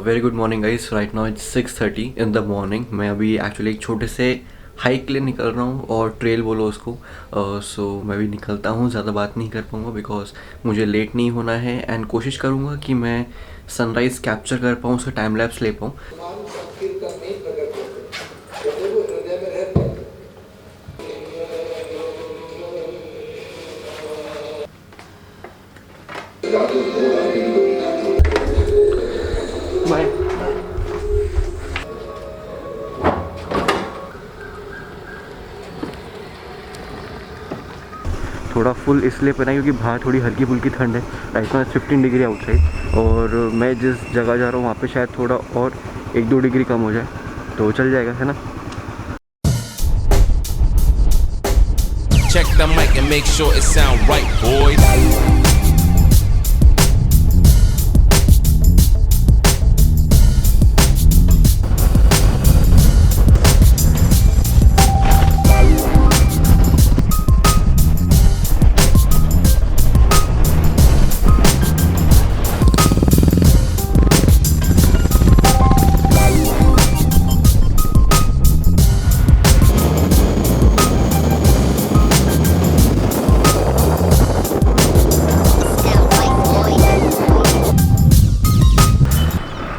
Very good morning guys. Right now it's 6:30 in the morning. मैं अभी actually एक छोटे से हाइक के लिए निकल रहा हूँ, और ट्रेल बोलो उसको। सो मैं भी निकलता हूँ, ज़्यादा बात नहीं कर पाऊँगा बिकॉज मुझे लेट नहीं होना है, एंड कोशिश करूँगा कि मैं सनराइज़ कैप्चर कर पाऊँ, उसका टाइम लैप्स ले पाऊँ। थोड़ा फुल इसलिए पहना क्योंकि बाहर थोड़ी हल्की फुल्की ठंड है। राइट नाउ 15 डिग्री आउटसाइड, और मैं जिस जगह जा रहा हूँ वहाँ पे शायद थोड़ा और 1-2 डिग्री कम हो जाए तो चल जाएगा, है ना। Check the mic and make sure it sound right, boys.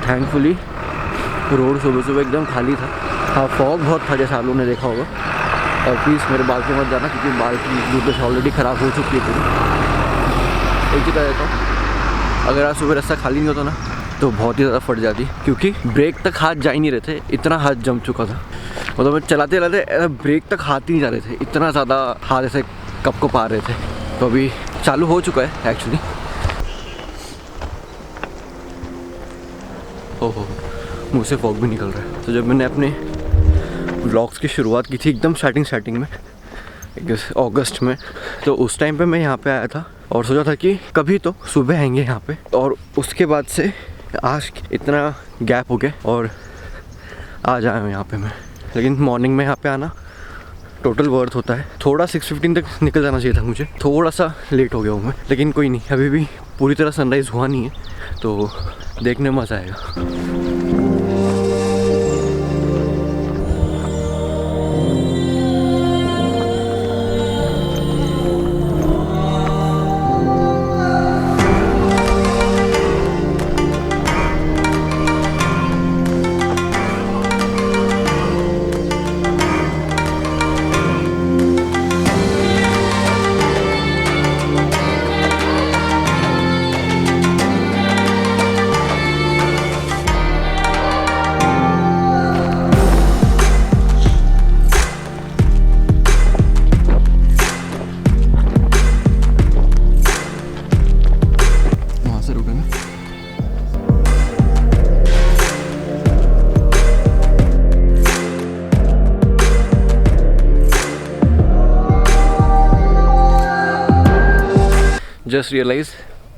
Thankfully road सुबह सुबह एकदम खाली था। हाँ, फॉग बहुत था जैसा आप लोगों ने देखा होगा। और प्लीज़ मेरे बाल पे मत जाना क्योंकि बाल की जूते से ऑलरेडी ख़राब हो चुकी है पूरी। एक ही कह देता हूँ, अगर आज सुबह रास्ता खाली नहीं होता ना तो बहुत ही ज़्यादा फट जाती, क्योंकि ब्रेक तक हाथ जा ही नहीं रहे थे, इतना हाथ जम चुका था। मतलब मैं चलाते चलाते ब्रेक तक हाथ ही नहीं जा रहे थे, इतना ज़्यादा हाथ ऐसे कप पा रहे थे। तो अभी चालू हो चुका है एक्चुअली। ओहो, मुँह से फॉग भी निकल रहा है। तो जब मैंने अपने व्लॉग्स की शुरुआत की थी एकदम स्टार्टिंग में अगस्त में, तो उस टाइम पे मैं यहाँ पे आया था और सोचा था कि कभी तो सुबह आएंगे यहाँ पे। और उसके बाद से आज इतना गैप हो गया और आज आया हूँ यहाँ पे मैं। लेकिन मॉर्निंग में यहाँ पे आना टोटल वर्थ होता है। थोड़ा 6:15 तक निकल जाना चाहिए था मुझे, थोड़ा सा लेट हो गया हूँ मैं, लेकिन कोई नहीं, अभी भी पूरी तरह सनराइज़ हुआ नहीं है तो देखने में मज़ा आएगा। जस्ट रियलाइज़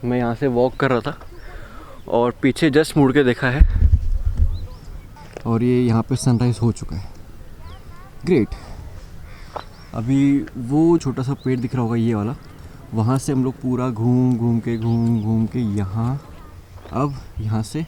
मैं यहाँ से वॉक कर रहा था और पीछे जस्ट मुड़ के देखा है और ये यहाँ पे सनराइज़ हो चुका है। ग्रेट। अभी वो छोटा सा पेड़ दिख रहा होगा ये वाला, वहाँ से हम लोग पूरा घूम घूम के यहाँ, अब यहाँ से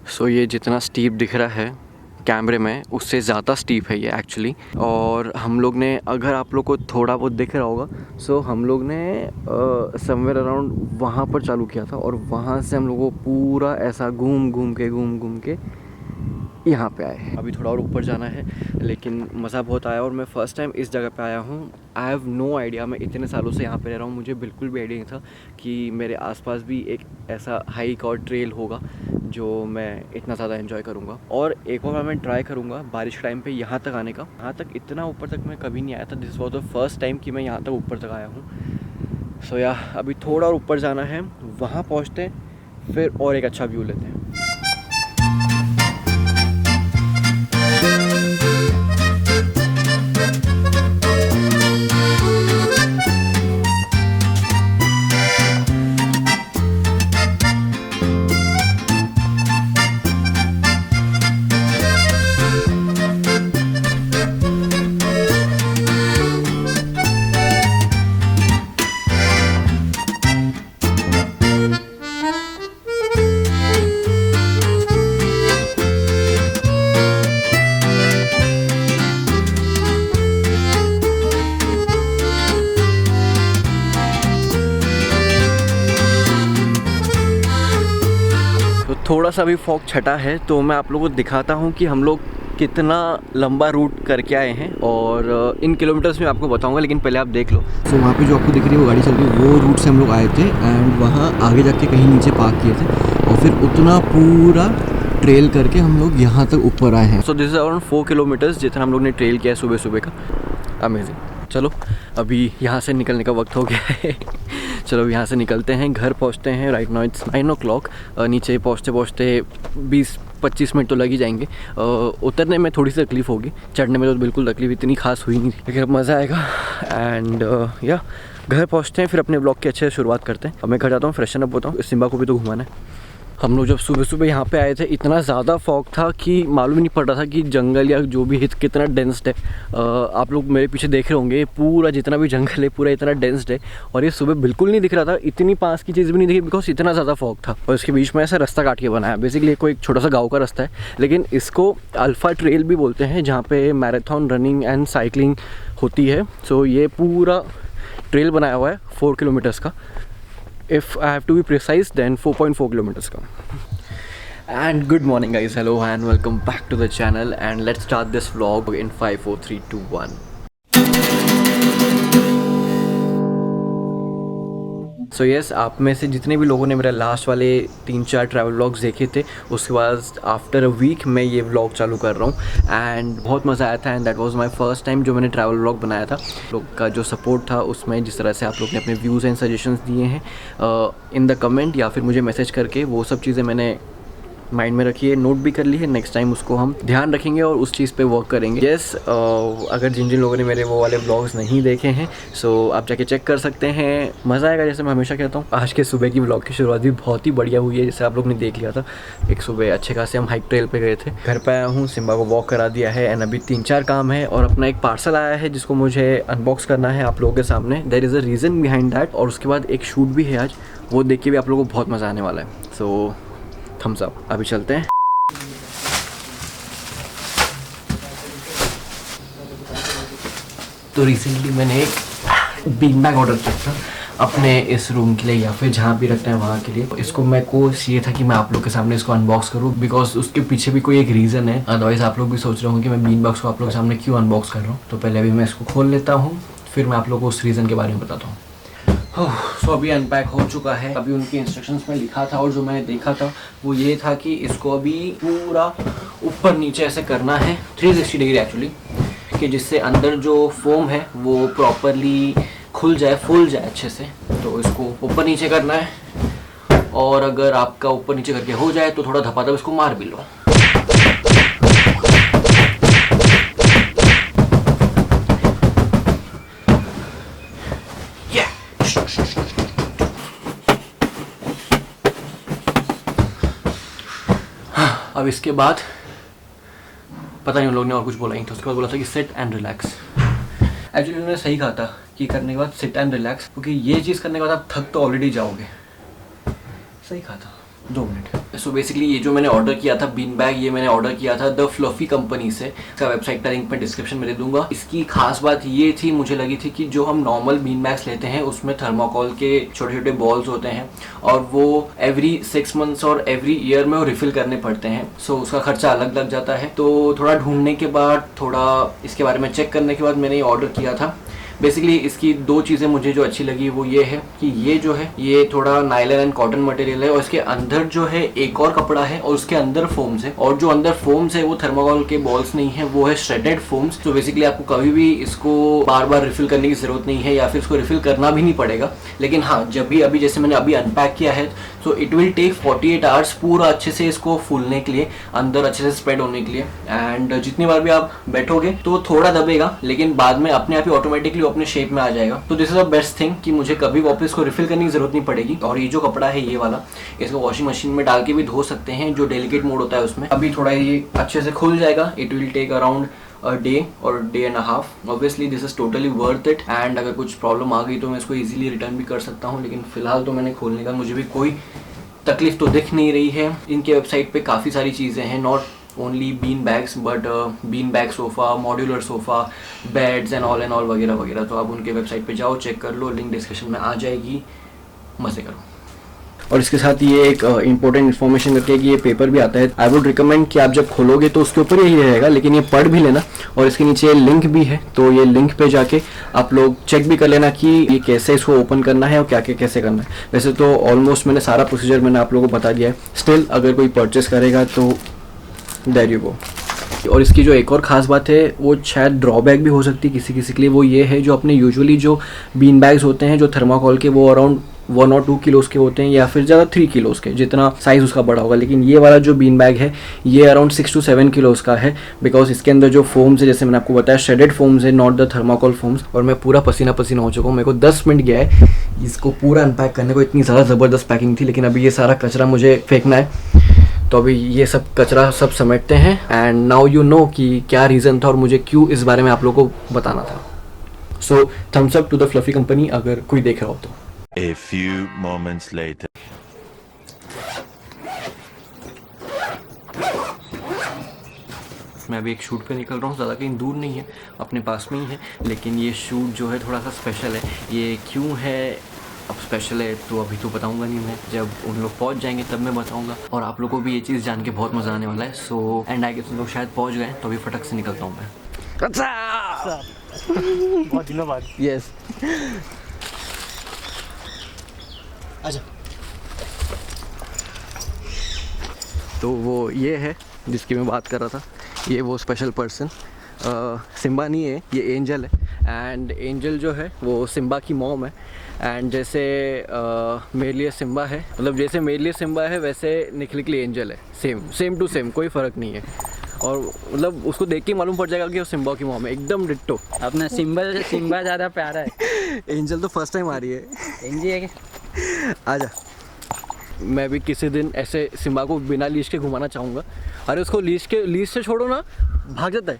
सो ये जितना स्टीप दिख रहा है कैमरे में उससे ज़्यादा स्टीप है ये एक्चुअली। और हम लोग ने, अगर आप लोग को थोड़ा बहुत दिख रहा होगा, सो हम लोग ने समवेयर अराउंड वहाँ पर चालू किया था और वहाँ से हम लोग को पूरा ऐसा घूम के यहाँ पे आए। अभी थोड़ा और ऊपर जाना है, लेकिन मज़ा बहुत आया और मैं फ़र्स्ट टाइम इस जगह पे आया हूँ। आई हैव नो आइडिया, मैं इतने सालों से यहाँ पे रह रहा हूँ, मुझे बिल्कुल भी आइडिया नहीं था कि मेरे आसपास भी एक ऐसा हाइक और ट्रेल होगा जो मैं इतना ज़्यादा एंजॉय करूँगा। और एक बार मैं ट्राई करूँगा बारिश के टाइम पे यहाँ तक आने का। यहाँ तक, इतना ऊपर तक मैं कभी नहीं आया था। This was the first time कि मैं यहाँ तक ऊपर तक आया हूँ। सो या अभी थोड़ा और ऊपर जाना है, वहाँ पहुँचते हैं, फिर और एक अच्छा व्यू लेते हैं। थोड़ा सा भी फॉग छटा है तो मैं आप लोगों को दिखाता हूँ कि हम लोग कितना लंबा रूट करके आए हैं और इन किलोमीटर्स में आपको बताऊंगा, लेकिन पहले आप देख लो। तो वहाँ पे जो आपको दिख रही है वो गाड़ी चल रही है, वो रूट से हम लोग आए थे एंड वहाँ आगे जाके कहीं नीचे पार्क किए थे और फिर उतना पूरा ट्रेल करके हम लोग यहाँ तक ऊपर आए हैं। So this is around 4 kilometres जितना हम लोग ने ट्रेल किया है सुबह सुबह का। अमेजिंग। चलो अभी यहाँ से निकलने का वक्त हो गया है। चलो यहाँ से निकलते हैं, घर पहुँचते हैं। Right now it's 9 o'clock। नीचे पहुँचते पहुँचते 20-25 मिनट तो लग ही जाएंगे। उतरने में थोड़ी सी तकलीफ़ होगी, चढ़ने में तो बिल्कुल तकलीफ इतनी खास हुई नहीं, लेकिन अब मज़ा आएगा। एंड या घर पहुँचते हैं, फिर अपने ब्लॉग की अच्छे से शुरुआत करते हैं। अब मैं घर जाता हूँ, फ्रेशन अप होता हूँ, सिम्बा को भी तो घुमाना है। हम लोग जब सुबह सुबह यहाँ पे आए थे इतना ज़्यादा फॉग था कि मालूम ही नहीं पड़ रहा था कि जंगल या जो भी है कितना डेंस्ड है। आप लोग मेरे पीछे देख रहे होंगे, पूरा जितना भी जंगल है पूरा इतना डेंस्ड है। और ये सुबह बिल्कुल नहीं दिख रहा था, इतनी पास की चीज़ भी नहीं दिखी बिकॉज इतना ज़्यादा फॉग था। और इसके बीच में ऐसा रास्ता काट के बनाया, बेसिकली कोई एक छोटा सा गाँव का रास्ता है, लेकिन इसको अल्फ़ा ट्रेल भी बोलते हैं, जहाँ पे मैराथन रनिंग एंड साइकिलिंग होती है। सो ये पूरा ट्रेल बनाया हुआ है 4 किलोमीटर्स का। If I have to be precise, then 4.4 kilometers का। And good morning guys, hello and welcome back to the channel, and let's start this vlog in 5, 4, 3, 2, 1। So yes, आप में से जितने भी लोगों ने मेरा लास्ट वाले 3-4 ट्रैवल व्लॉग्स देखे थे, उसके बाद आफ्टर अ वीक मैं ये व्लॉग चालू कर रहा हूँ एंड बहुत मज़ा आया था। And that was my first time जो मैंने ट्रैवल व्लॉग बनाया था। लोग का जो सपोर्ट था उसमें, जिस तरह से आप लोग ने अपने व्यूज़ एंड सजेशंस दिए हैं इन द कमेंट या फिर मुझे मैसेज करके, वो सब चीज़ें मैंने माइंड में रखी है, नोट भी कर ली है। नेक्स्ट टाइम उसको हम ध्यान रखेंगे और उस चीज़ पे वर्क करेंगे। यस, अगर जिन जिन लोगों ने मेरे वो वाले ब्लॉग्स नहीं देखे हैं सो आप जाके चेक कर सकते हैं, मज़ा आएगा। जैसे मैं हमेशा कहता हूँ, आज के सुबह की ब्लॉग की शुरुआत भी बहुत ही बढ़िया हुई है, जैसे आप लोग ने देख लिया था। एक सुबह अच्छे खासे हम हाइक ट्रेल पे गए थे, घर पे आया हूँ, सिम्बा को वॉक करा दिया है एंड अभी 3-4 काम है और अपना एक पार्सल आया है जिसको मुझे अनबॉक्स करना है आप लोगों के सामने। There is a reason behind that. और उसके बाद एक शूट भी है आज, वो देख के भी आप लोगों को बहुत मज़ा आने वाला है। सो थम्स अप, अभी चलते हैं। तो रिसेंटली मैंने एक बीन बैग ऑर्डर किया था अपने इस रूम के लिए या फिर जहाँ भी रखना है वहाँ के लिए। इसको मैं को ये था कि मैं आप लोग के सामने इसको अनबॉक्स करूँ, बिकॉज उसके पीछे भी कोई एक रीज़न है। अदरवाइज आप लोग भी सोच रहे होंगे कि मैं बीन बॉक्स को आप लोग के सामने क्यों अनबॉक्स कर रहा हूँ। तो पहले अभी मैं इसको खोल लेता हूँ, फिर मैं आप लोग को उस रीज़न के बारे में बताता हूँ। सो अभी अनपैक हो चुका है। अभी उनके इंस्ट्रक्शंस में लिखा था और जो मैंने देखा था वो ये था कि इसको अभी पूरा ऊपर नीचे ऐसे करना है 360 डिग्री एक्चुअली, कि जिससे अंदर जो फोम है वो प्रॉपरली खुल जाए, फूल जाए अच्छे से। तो इसको ऊपर नीचे करना है और अगर आपका ऊपर नीचे करके हो जाए तो थोड़ा धपाधप इसको मार भी लो। अब इसके बाद पता नहीं उन लोगों ने और कुछ बोला ही था। उसके बाद बोला था कि सिट एंड रिलैक्स। एक्चुअली उन्होंने सही कहा था कि करने के बाद सिट एंड रिलैक्स, क्योंकि ये चीज़ करने के बाद आप थक तो ऑलरेडी जाओगे। सही कहा था, 2 मिनट। सो बेसिकली ये जो मैंने ऑर्डर किया था बीन बैग, ये मैंने ऑर्डर किया था द फ्लफी कंपनी से। इसका वेबसाइट का लिंक मैं डिस्क्रिप्शन में दे दूंगा। इसकी खास बात ये थी, मुझे लगी थी कि जो हम नॉर्मल बीन बैग्स लेते हैं उसमें थर्माकोल के छोटे छोटे बॉल्स होते हैं और वो एवरी 6 मंथ्स और एवरी ईयर में वो रिफिल करने पड़ते हैं। सो उसका खर्चा अलग लग जाता है। तो थोड़ा ढूंढने के बाद, थोड़ा इसके बारे में चेक करने के बाद मैंने ये ऑर्डर किया था। बेसिकली इसकी 2 चीज़ें मुझे जो अच्छी लगी वो ये है कि ये जो है ये थोड़ा नायलॉन एंड कॉटन मटेरियल है और इसके अंदर जो है एक और कपड़ा है और उसके अंदर फोम्स है, और जो अंदर फोम्स है वो थर्माकोल के बॉल्स नहीं है, वो है श्रेडेड फोम्स। तो बेसिकली आपको कभी भी इसको बार बार रिफिल करने की ज़रूरत नहीं है या फिर इसको रिफिल करना भी नहीं पड़ेगा। लेकिन हाँ, जब भी अभी जैसे मैंने अभी अनपैक किया है so it will take 48 hours पूरा अच्छे से इसको फूलने के लिए, अंदर अच्छे से स्प्रेड होने के लिए। एंड जितनी बार भी आप बैठोगे तो थोड़ा दबेगा, लेकिन बाद में अपने आप ही ऑटोमेटिकली अपने शेप में आ जाएगा। तो this is the best thing कि मुझे कभी वापस को रिफिल करने की जरूरत नहीं पड़ेगी। और ये जो कपड़ा है ये वाला, इसको वॉशिंग मशीन में डाल के भी धो सकते हैं, जो डेलिकेट मोड होता है उसमें। अभी थोड़ा ये अच्छे से खुल जाएगा। It will take around a day और day and a half. Obviously this is totally worth it. And अगर कुछ प्रॉब्लम आ गई तो मैं इसको इजीली रिटर्न भी कर सकता हूँ, लेकिन फिलहाल तो मैंने खोलने का मुझे भी कोई तकलीफ तो दिख नहीं रही है। इनके वेबसाइट पे काफ़ी सारी चीज़ें हैं, not only bean bags but bean bag sofa, modular sofa, beds and all वगैरह वगैरह। तो आप उनके वेबसाइट पे जाओ, चेक कर लो, लिंक डिस्क्रिप्शन में आ जाएगी, मज़े करो। और इसके साथ ये एक इंपॉर्टेंट इन्फॉर्मेशन करके कि ये पेपर भी आता है। आई वुड रिकमेंड कि आप जब खोलोगे तो उसके ऊपर यही रहेगा, लेकिन ये पढ़ भी लेना। और इसके नीचे लिंक भी है, तो ये लिंक पे जाके आप लोग चेक भी कर लेना कि ये कैसे इसको ओपन करना है और क्या क्या कैसे करना है। वैसे तो ऑलमोस्ट मैंने सारा प्रोसीजर मैंने आप लोगों को बता दिया है। स्टिल अगर कोई परचेस करेगा तो देयर यू गो। और इसकी जो एक और ख़ास बात है, वो शायद ड्रॉबैक भी हो सकती है किसी किसी के लिए, वो ये है जो अपने यूजुअली जो बीन बैग्स होते हैं जो थर्माकोल के, वो अराउंड 1 और 2 किलोज़ के होते हैं, या फिर ज़्यादा 3 किलोज़ के, जितना साइज़ उसका बड़ा होगा। लेकिन ये वाला जो बीन बैग है ये अराउंड 6 to 7 किलोज़ का है, बिकॉज इसके अंदर जो फोम्स है, जैसे मैंने आपको बताया, शेडेड फोम्स है, नॉट द थर्माकोल फोम्स। और मैं पूरा पसीना पसीना हो चुका हूँ। मेरे को 10 मिनट गया है इसको पूरा अनपैक करने को, इतनी ज़्यादा ज़बरदस्त पैकिंग थी। लेकिन अभी ये सारा कचरा मुझे फेंकना है, तो अभी ये सब कचरा सब समेटते हैं। एंड नाउ यू नो कि क्या रीज़न था और मुझे क्यों इस बारे में आप लोगों को बताना था। So thumbs up to the fluffy company, अगर कोई देख रहा हो तो। A few moments later. मैं अभी एक शूट पे निकल रहा हूँ, ज़्यादा कहीं दूर नहीं है, अपने पास में ही है। लेकिन ये शूट जो है थोड़ा सा स्पेशल है। ये क्यों है अब स्पेशल है तो अभी तो बताऊंगा नहीं मैं, जब उन लोग पहुँच जाएंगे तब मैं बताऊंगा। और आप लोगों को भी ये चीज़ जान के बहुत मज़ा आने वाला है। सो एंड आई गेस उन लोग शायद पहुँच गए, तो अभी फटक से निकलता हूँ मैं। बहुत दिनों बाद। यस, आजा। तो वो ये है जिसकी मैं बात कर रहा था, ये वो स्पेशल पर्सन सिम्बा नहीं है, ये एंजल है। एंड एंजल जो है वो सिम्बा की मॉम है। एंड जैसे मेरे लिए सिम्बा है, मतलब जैसे मेरे लिए सिम्बा है वैसे निखिल के लिए एंजल है। सेम टू सेम, कोई फ़र्क नहीं है। और मतलब उसको देख के मालूम पड़ जाएगा कि वो सिम्बा की मॉम है, एकदम डिट्टो। अपना सिम्बा ज़्यादा प्यारा है। एंजल तो फर्स्ट टाइम आ रही है। एंजी है क्या? आजा, मैं भी किसी दिन ऐसे सिम्बा को बिना लीश के घुमाना चाहूँगा। अरे उसको लीश से छोड़ो ना, भाग जाता है,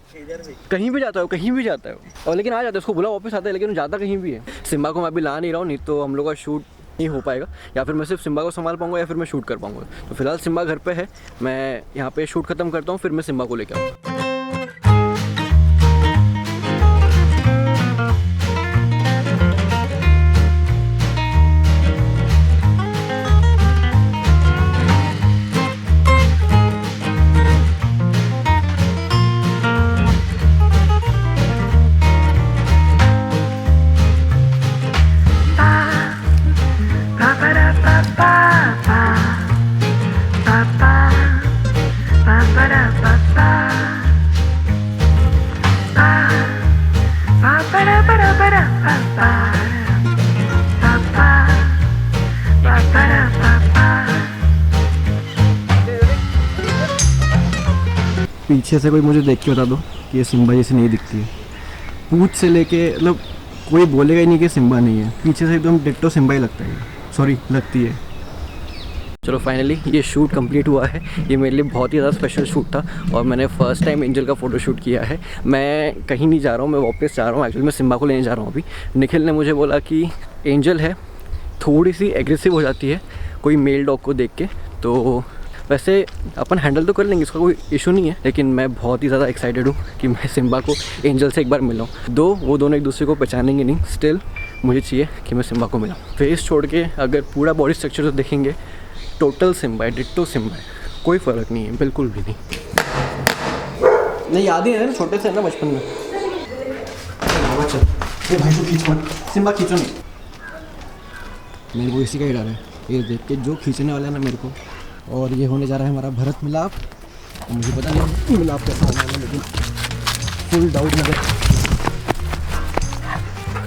कहीं भी जाता है, कहीं भी जाता है। और लेकिन आ जाता है, उसको बुला वापस आता है, लेकिन वो जाता कहीं भी है। सिम्बा को मैं अभी ला नहीं रहा हूँ, नहीं तो हम लोग का शूट नहीं हो पाएगा, या फिर मैं सिर्फ सिम्बा को संभाल पाऊँगा या फिर मैं शूट कर पाऊँगा। तो फिलहाल सिम्बा घर पे है, मैं यहाँ पे शूट ख़त्म करता हूँ, फिर मैं सिम्बा को लेकर आऊँगा। पीछे से कोई मुझे देख के बता दो कि ये सिम्बा जैसी नहीं दिखती है। पूंछ से लेके मतलब कोई बोलेगा ही नहीं कि सिम्बा नहीं है, पीछे से एकदम डिट्टो सिम्बा ही लगता है, सॉरी लगती है। चलो फाइनली ये शूट कंप्लीट हुआ है। ये मेरे लिए बहुत ही ज़्यादा स्पेशल शूट था और मैंने फ़र्स्ट टाइम एंजल का फ़ोटो शूट किया है। मैं कहीं नहीं जा रहा हूँ, मैं वापस जा रहा हूँ। एक्चुअली मैं सिम्बा को लेने जा रहा हूँ अभी। निखिल ने मुझे बोला कि एंजल है थोड़ी सी एग्रेसिव हो जाती है कोई मेल डॉग को देख के, तो वैसे अपन हैंडल तो कर लेंगे, इसका कोई इशू नहीं है। लेकिन मैं बहुत ही ज़्यादा एक्साइटेड हूँ कि मैं सिम्बा को एंजल से एक बार मिलाऊँ। दो वो दोनों एक दूसरे को पहचानेंगे नहीं, स्टिल मुझे चाहिए कि मैं सिम्बा को मिलाऊँ। फेस छोड़ के अगर पूरा बॉडी स्ट्रक्चर तो देखेंगे, टोटल सिम्बा है, डिट्टो सिम्बा है, कोई फ़र्क नहीं है, बिल्कुल भी नहीं। नहीं याद ही है ना, छोटे से ना बचपन में। चल ये भाई को खींच मत, सिम्बा खींचो नहीं। मेरे को इसी का ही डर है, ये देख के जो खींचने वाला है ना मेरे को। और ये होने जा रहा है हमारा भरत मिलाप। मुझे पता नहीं मिलाप कैसा होना है, लेकिन फुल डाउट मुझे।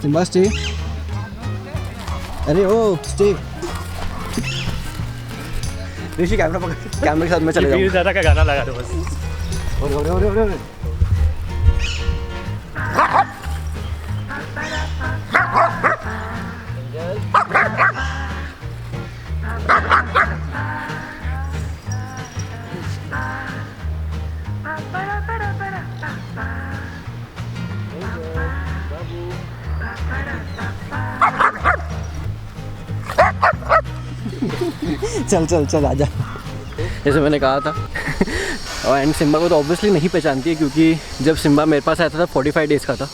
सिम्बा स्टे, अरे ओ स्टे। ऋषि कैमरा पकड़, कैमरे के साथ मैं चले जाऊँ। ज़्यादा का गाना लगा दो बस। ओरे। चल आजा। जैसे मैंने कहा था और एंड सिम्बा को तो ऑब्वियसली नहीं पहचानती है, क्योंकि जब सिम्बा मेरे पास आया था 45 डेज़ का था।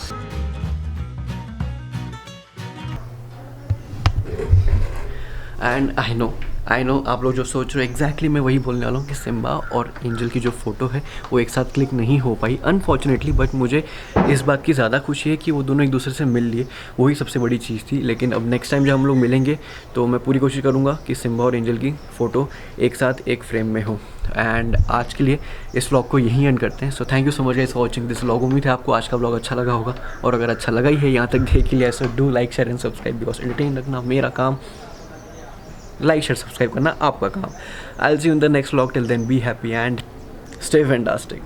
एंड आई नो आप लोग जो सोच रहे हो एग्जैक्टली मैं वही बोलने वाला हूँ कि सिम्बा और एंजल की जो फ़ोटो है वो एक साथ क्लिक नहीं हो पाई अनफॉर्चुनेटली। बट मुझे इस बात की ज़्यादा खुशी है कि वो दोनों एक दूसरे से मिल लिए, वही सबसे बड़ी चीज़ थी। लेकिन अब नेक्स्ट टाइम जब हम लोग मिलेंगे तो मैं पूरी कोशिश करूँगा कि सिम्बा और एंजल की फ़ोटो एक साथ एक फ्रेम में हो। एंड आज के लिए इस व्लॉग को यहीं एंड करते हैं। So thank you so much guys for watching this vlog. उम्मीद है आपको आज का व्लॉग अच्छा लगा होगा, और अगर अच्छा लगा ही है यहाँ तक देख लिया so do like share and subscribe, because entertain रखना मेरा काम, लाइक शेयर सब्सक्राइब करना आपका काम। I will see you in the next vlog. Till then be happy and stay fantastic.